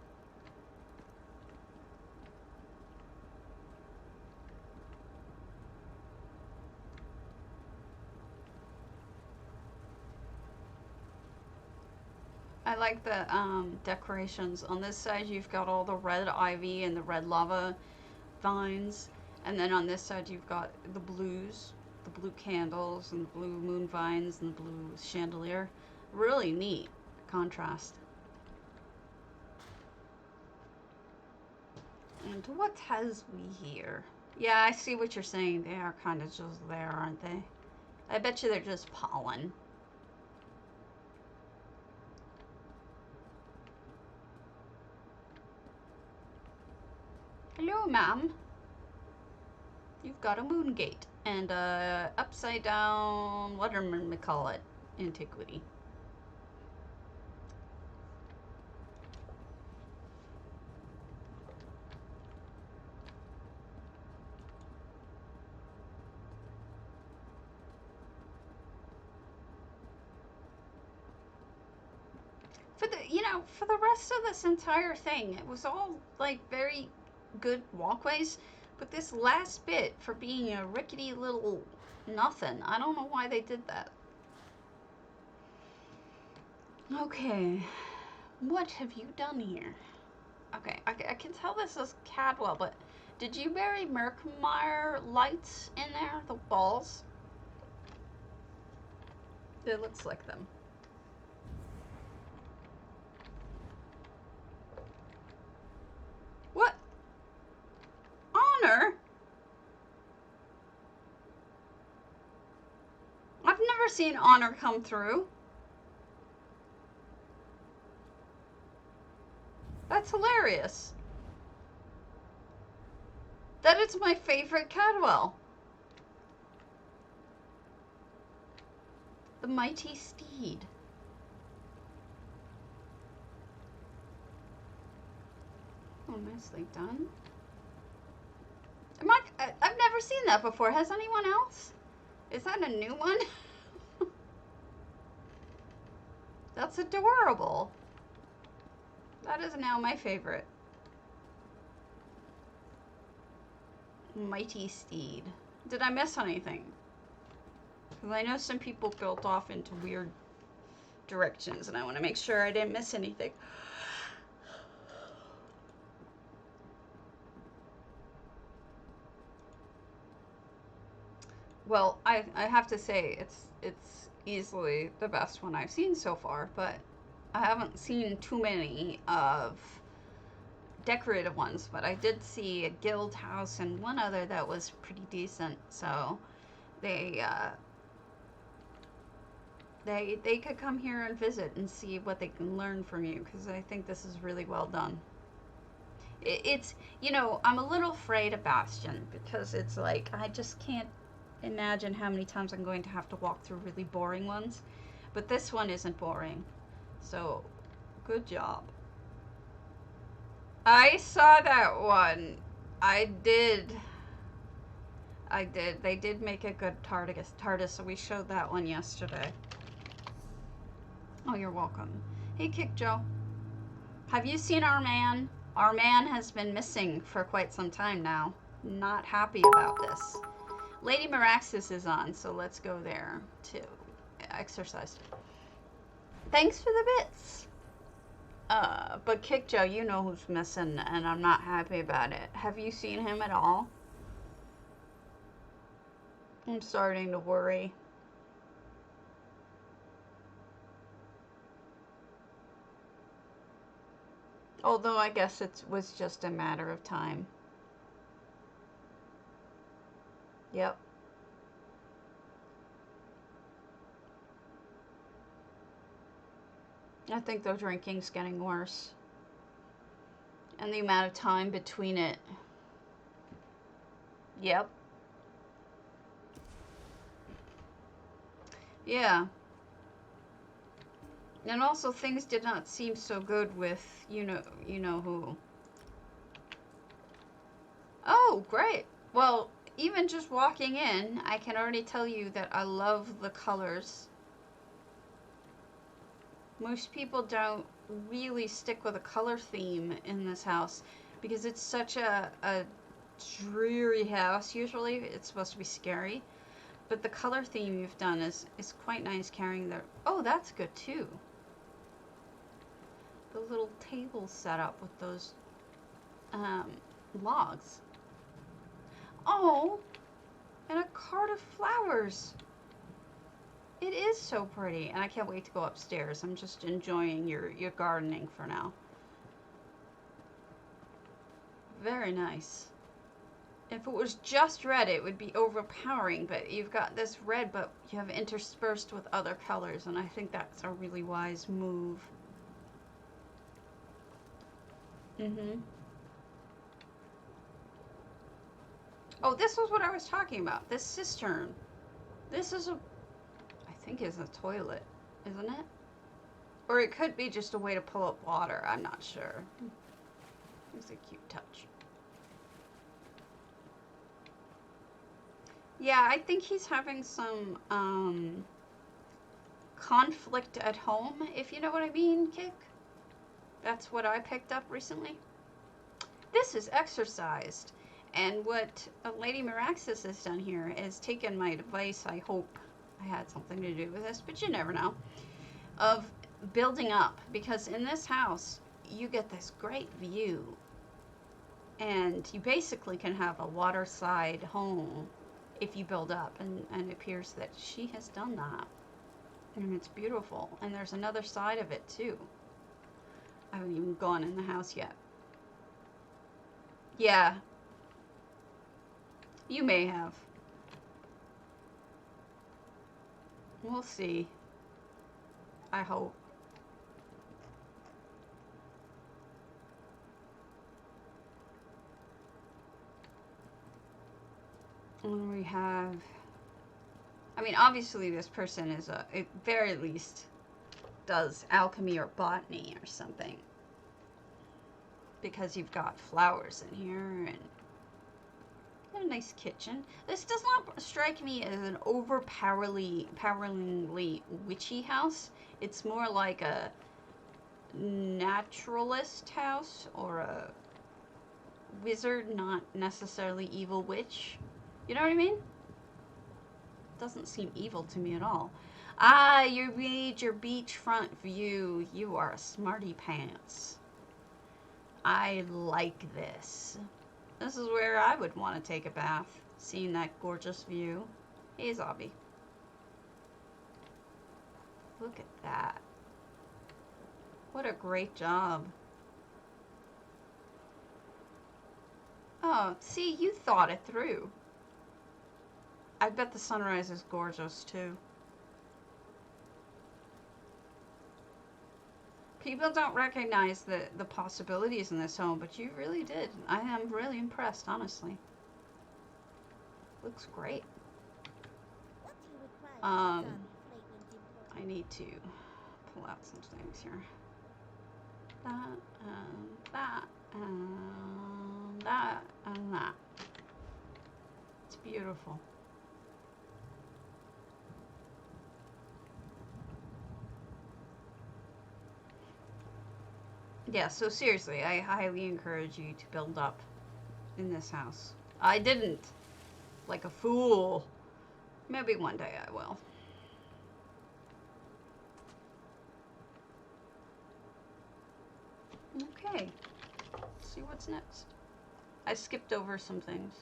I like the decorations. On this side, you've got all the red ivy and the red lava vines. And then on this side, you've got the blues, the blue candles and the blue moon vines and the blue chandelier. Really neat contrast. And what has we here? Yeah, I see what you're saying. They are kind of just there, aren't they? I bet you they're just pollen. Hello, ma'am. got a moon gate and a upside down, what am I gonna call it, antiquity. For the rest of this entire thing, it was all like very good walkways, but this last bit, for being a rickety little nothing, I don't know why they did that. Okay, what have you done here? Okay, I can tell this is Cadwell, but did you bury Merkmeyer lights in there, the balls? It looks like them. What? Honor? I've never seen honor come through. That's hilarious. That is my favorite Cadwell. The mighty steed. Oh, nicely done. I've never seen that before. Has anyone else? Is that a new one? That's adorable. That is now my favorite. Mighty steed. Did I miss anything? Because I know some people built off into weird directions, and I want to make sure I didn't miss anything. Well, I have to say it's easily the best one I've seen so far, but I haven't seen too many of decorative ones, but I did see a guild house and one other that was pretty decent, so they could come here and visit and see what they can learn from you, because I think this is really well done. It's, I'm a little afraid of Bastion, because it's like, I just can't imagine how many times I'm going to have to walk through really boring ones, but this one isn't boring, so good job. I saw that one. I did. They did make a good TARDIS, so we showed that one yesterday. Oh, you're welcome. Hey, Kick Joe. Have you seen our man? Our man has been missing for quite some time now. Not happy about this. Lady Meraxis is on, so let's go there to exorcised. Thanks for the bits. But Kick Joe, you know who's missing, and I'm not happy about it. Have you seen him at all? I'm starting to worry. Although I guess it was just a matter of time. Yep. I think the drinking's getting worse. And the amount of time between it. Yep. Yeah. And also things did not seem so good with you know who. Oh, great. Well, even just walking in, I can already tell you that I love the colors. Most people don't really stick with a color theme in this house because it's such a dreary house. Usually it's supposed to be scary, but the color theme you've done is quite nice, carrying the... Oh, that's good too. The little table set up with those logs. Oh, and a cart of flowers. It is so pretty, and I can't wait to go upstairs. I'm just enjoying your gardening for now. Very nice. If it was just red, it would be overpowering, but you've got this red, but you have interspersed with other colors, and I think that's a really wise move. Oh, this was what I was talking about. This cistern. This is a, I think is a toilet, isn't it? Or it could be just a way to pull up water. I'm not sure. It's a cute touch. Yeah, I think he's having some conflict at home, if you know what I mean, Kick. That's what I picked up recently. This is exorcised. And what Lady Miraxis has done here is taken my advice, I hope I had something to do with this, but you never know, of building up. Because in this house, you get this great view. And you basically can have a waterside home if you build up. And it appears that she has done that. And it's beautiful. And there's another side of it, too. I haven't even gone in the house yet. Yeah. You may have. We'll see. I hope. And we have... I mean, obviously this person is at very least, does alchemy or botany or something. Because you've got flowers in here and a nice kitchen. This does not strike me as an overpoweringly witchy house. It's more like a naturalist house or a wizard, not necessarily evil witch. You know what I mean? Doesn't seem evil to me at all. Ah, you made your beachfront view. You are a smarty pants. I like this. This is where I would want to take a bath, seeing that gorgeous view. Hey, Zobby. Look at that. What a great job. Oh, see, you thought it through. I bet the sunrise is gorgeous, too. People don't recognize the possibilities in this home, but you really did. I am really impressed, honestly. Looks great. I need to pull out some things here. That, that, that, and that. It's beautiful. Yeah, so seriously, I highly encourage you to build up in this house. I didn't. Like a fool. Maybe one day I will. Okay. Let's see what's next. I skipped over some things.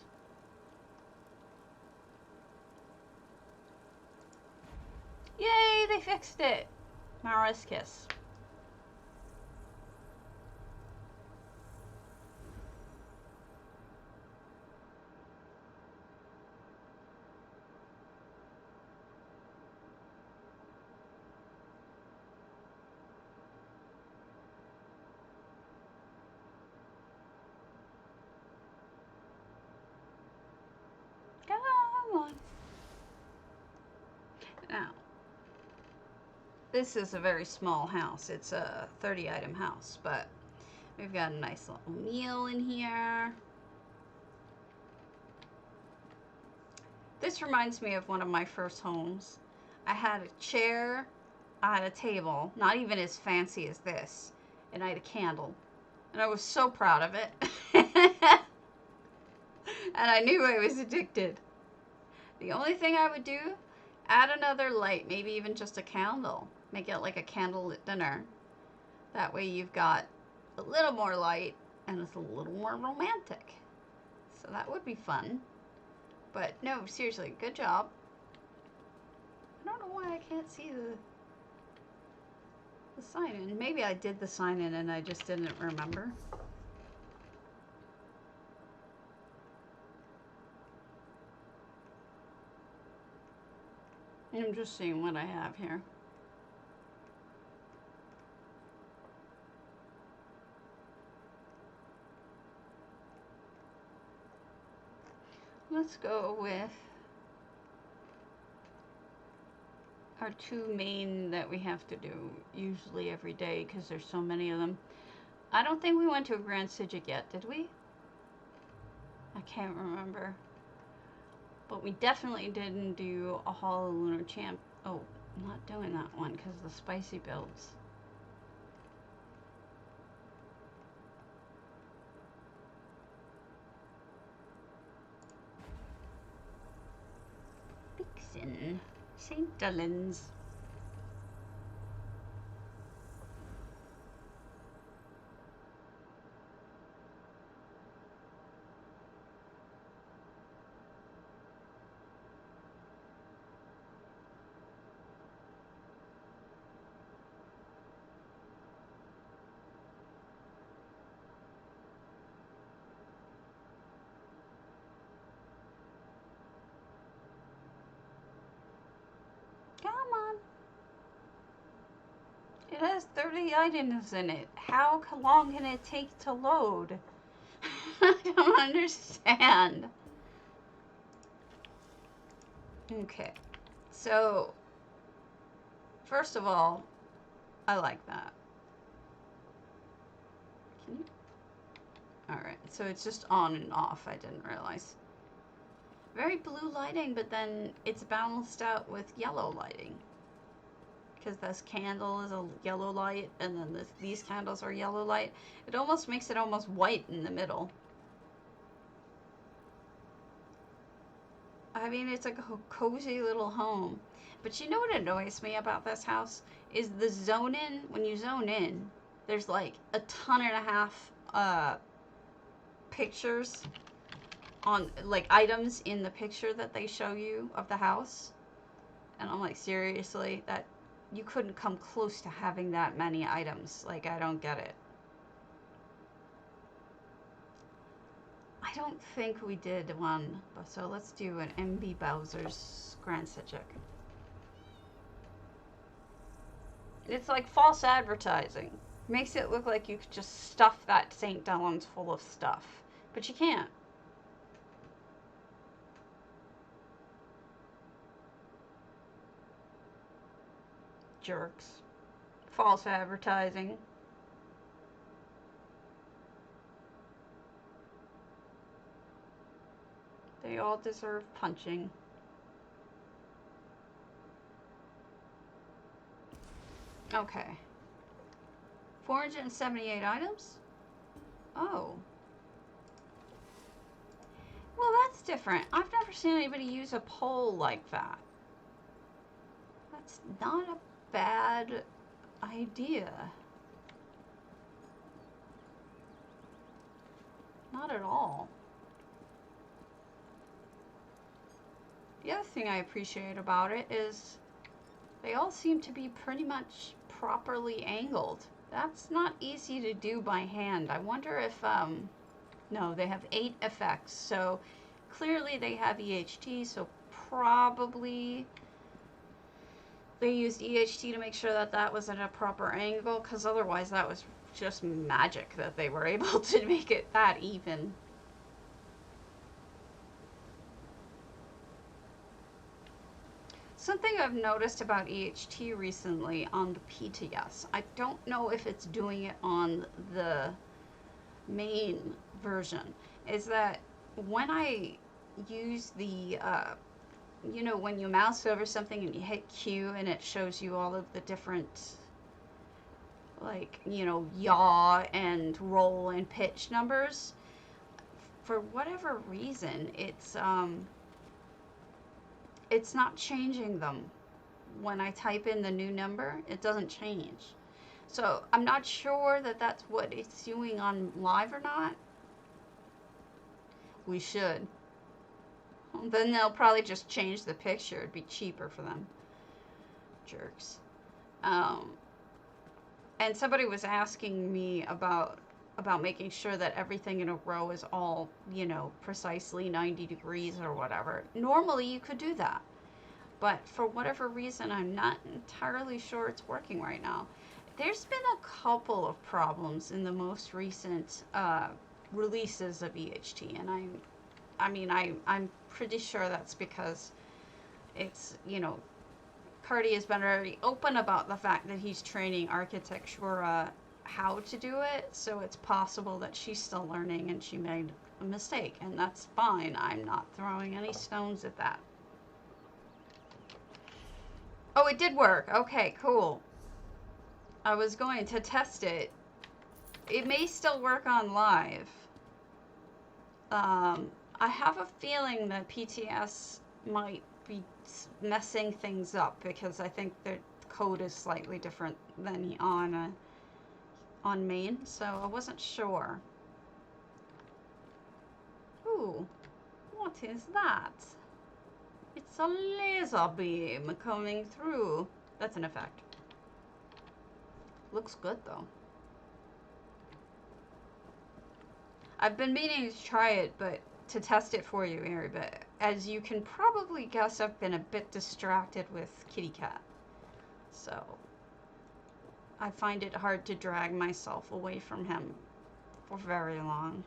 Yay, they fixed it! Mara's kiss. Come on. Now, this is a very small house. It's a 30-item house, but we've got a nice little meal in here. This reminds me of one of my first homes. I had a chair, I had a table, not even as fancy as this, and I had a candle. And I was so proud of it. And I knew I was addicted. The only thing I would do, add another light, maybe even just a candle. Make it like a candlelit dinner. That way you've got a little more light and it's a little more romantic. So that would be fun. But no, seriously, good job. I don't know why I can't see the sign in. Maybe I did the sign in and I just didn't remember. I'm just seeing what I have here. Let's go with our two main that we have to do usually every day because there's so many of them. I don't think we went to a Grand Psijic yet, did we? I can't remember. But we definitely didn't do a Hall of Lunar Champ. Oh, I'm not doing that one because of the spicy builds. Vixsyn, St. Dullins. Come on. It has 30 items in it. How long can it take to load? I don't understand. Okay. So, first of all, I like that. Can you? Alright, so it's just on and off. I didn't realize. Very blue lighting, but then it's balanced out with yellow lighting. Because this candle is a yellow light, and then these candles are yellow light. It almost makes it almost white in the middle. I mean, it's like a cozy little home. But you know what annoys me about this house? Is the zone in, when you zone in, there's like a ton and a half pictures on, like, items in the picture that they show you of the house. And I'm like, seriously? That you couldn't come close to having that many items. Like, I don't get it. I don't think we did one, but so let's do an nbbowser's Grand Psijic. It's like false advertising. Makes it look like you could just stuff that St. Dullins full of stuff, but you can't. Jerks. False advertising. They all deserve punching. Okay. 478 items? Oh. Well, that's different. I've never seen anybody use a pole like that. That's not a bad idea. Not at all. The other thing I appreciate about it is they all seem to be pretty much properly angled. That's not easy to do by hand. I wonder if, no, they have 8 effects, so clearly they have EHT, so probably they used EHT to make sure that that was at a proper angle, because otherwise that was just magic that they were able to make it that even. Something I've noticed about EHT recently on the PTS, I don't know if it's doing it on the main version, is that when I use the, you know, when you mouse over something and you hit Q and it shows you all of the different, like, you know, yaw and roll and pitch numbers, for whatever reason, it's not changing them. When I type in the new number, it doesn't change. So I'm not sure that that's what it's doing on live or not. We should. Then they'll probably just change the picture. It'd be cheaper for them. Jerks. And somebody was asking me about making sure that everything in a row is all, you know, precisely 90 degrees or whatever. Normally you could do that, but for whatever reason I'm not entirely sure it's working right now. There's been a couple of problems in the most recent releases of EHT, and I mean, I'm pretty sure that's because it's, you know, Cardi has been very open about the fact that he's training Architectura how to do it, so it's possible that she's still learning and she made a mistake, and that's fine. I'm not throwing any stones at that. Oh, it did work. Okay, cool. I was going to test it. It may still work on live. I have a feeling that PTS might be messing things up because I think the code is slightly different than on main, so I wasn't sure. Ooh, what is that? It's a laser beam coming through. That's an effect. Looks good though. I've been meaning to try it, but to test it for you, Mary, but as you can probably guess, I've been a bit distracted with Kitty Cat. So I find it hard to drag myself away from him for very long.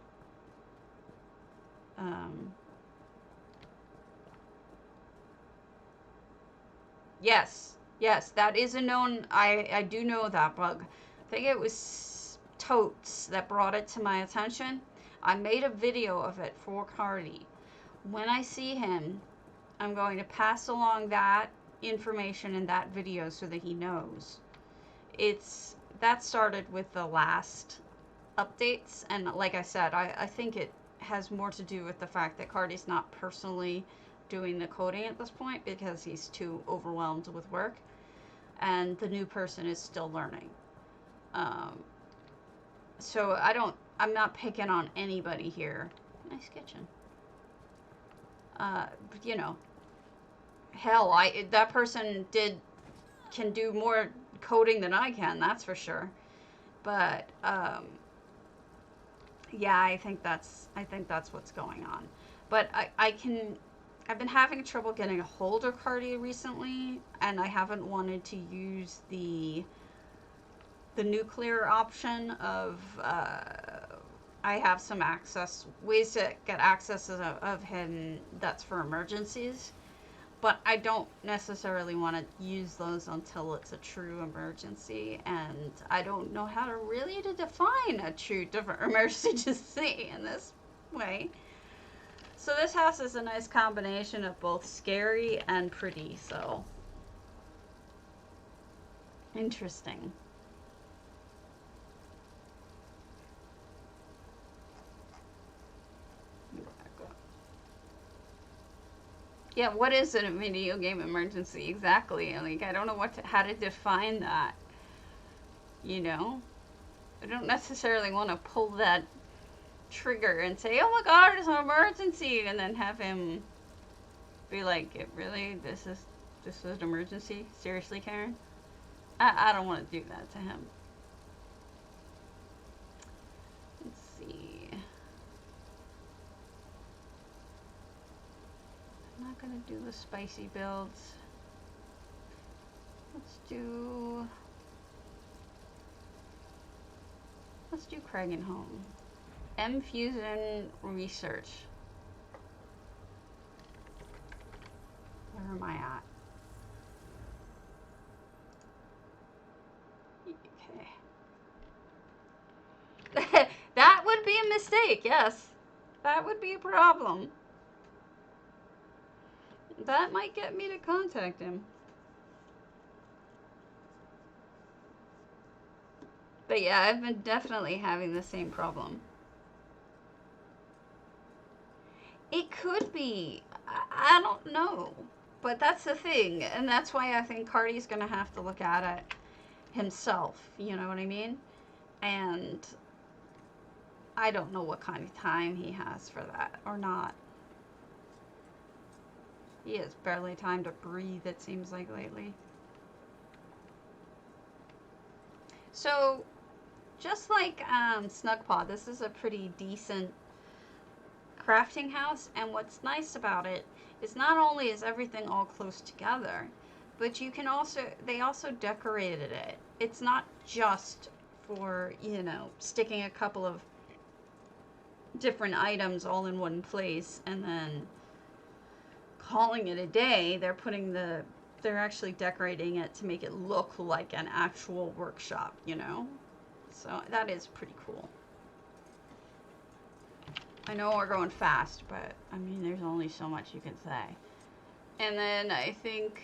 Yes, that is a known, I do know that bug. I think it was Totes that brought it to my attention. I made a video of it for Cardi. When I see him, I'm going to pass along that information in that video so that he knows. That started with the last updates, and like I said, I think it has more to do with the fact that Cardi's not personally doing the coding at this point because he's too overwhelmed with work, and the new person is still learning. So I'm not picking on anybody here. Nice kitchen. But you know, hell, that person can do more coding than I can, that's for sure. But yeah, I think that's what's going on. But I've been having trouble getting a hold of Cardi recently, and I haven't wanted to use the nuclear option of I have some ways to get access of him that's for emergencies, but I don't necessarily want to use those until it's a true emergency, and I don't know how to really define a true emergency in this way. So this house is a nice combination of both scary and pretty, so interesting. Yeah, what is a video game emergency exactly? Like, I don't know how to define that. You know, I don't necessarily want to pull that trigger and say, "Oh my God, it's an emergency," and then have him be like, "Really? This is an emergency? Seriously, Karen?" I don't want to do that to him. Let's see. I'm not gonna do the spicy builds. Let's do Kragenhome. Mfusion research. Where am I at? Okay. That would be a mistake, yes. That would be a problem. That might get me to contact him. But yeah, I've been definitely having the same problem. It could be. I don't know. But that's the thing. And that's why I think Cardi's going to have to look at it himself. You know what I mean? And I don't know what kind of time he has for that or not. He has barely time to breathe, it seems like, lately. So, just like Snugpaw, this is a pretty decent crafting house, and what's nice about it is not only is everything all close together, but you can they also decorated it. It's not just for, you know, sticking a couple of different items all in one place and then calling it a day. They're actually decorating it to make it look like an actual workshop, you know? So that is pretty cool. I know we're going fast, but I mean, there's only so much you can say. And then I think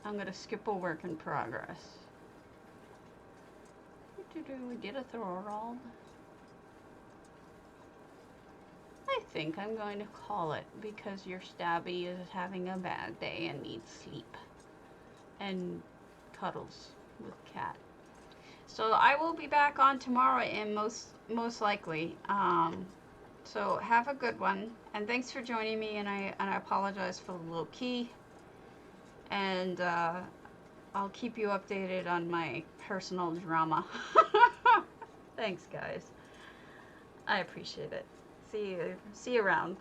I'm gonna skip a work in progress. We did a Thorald. I think I'm going to call it because your Stabby is having a bad day and needs sleep and cuddles with Cat. So I will be back on tomorrow, and most likely. So have a good one, and thanks for joining me. And I apologize for the low key. And I'll keep you updated on my personal drama. Thanks, guys. I appreciate it. See you around.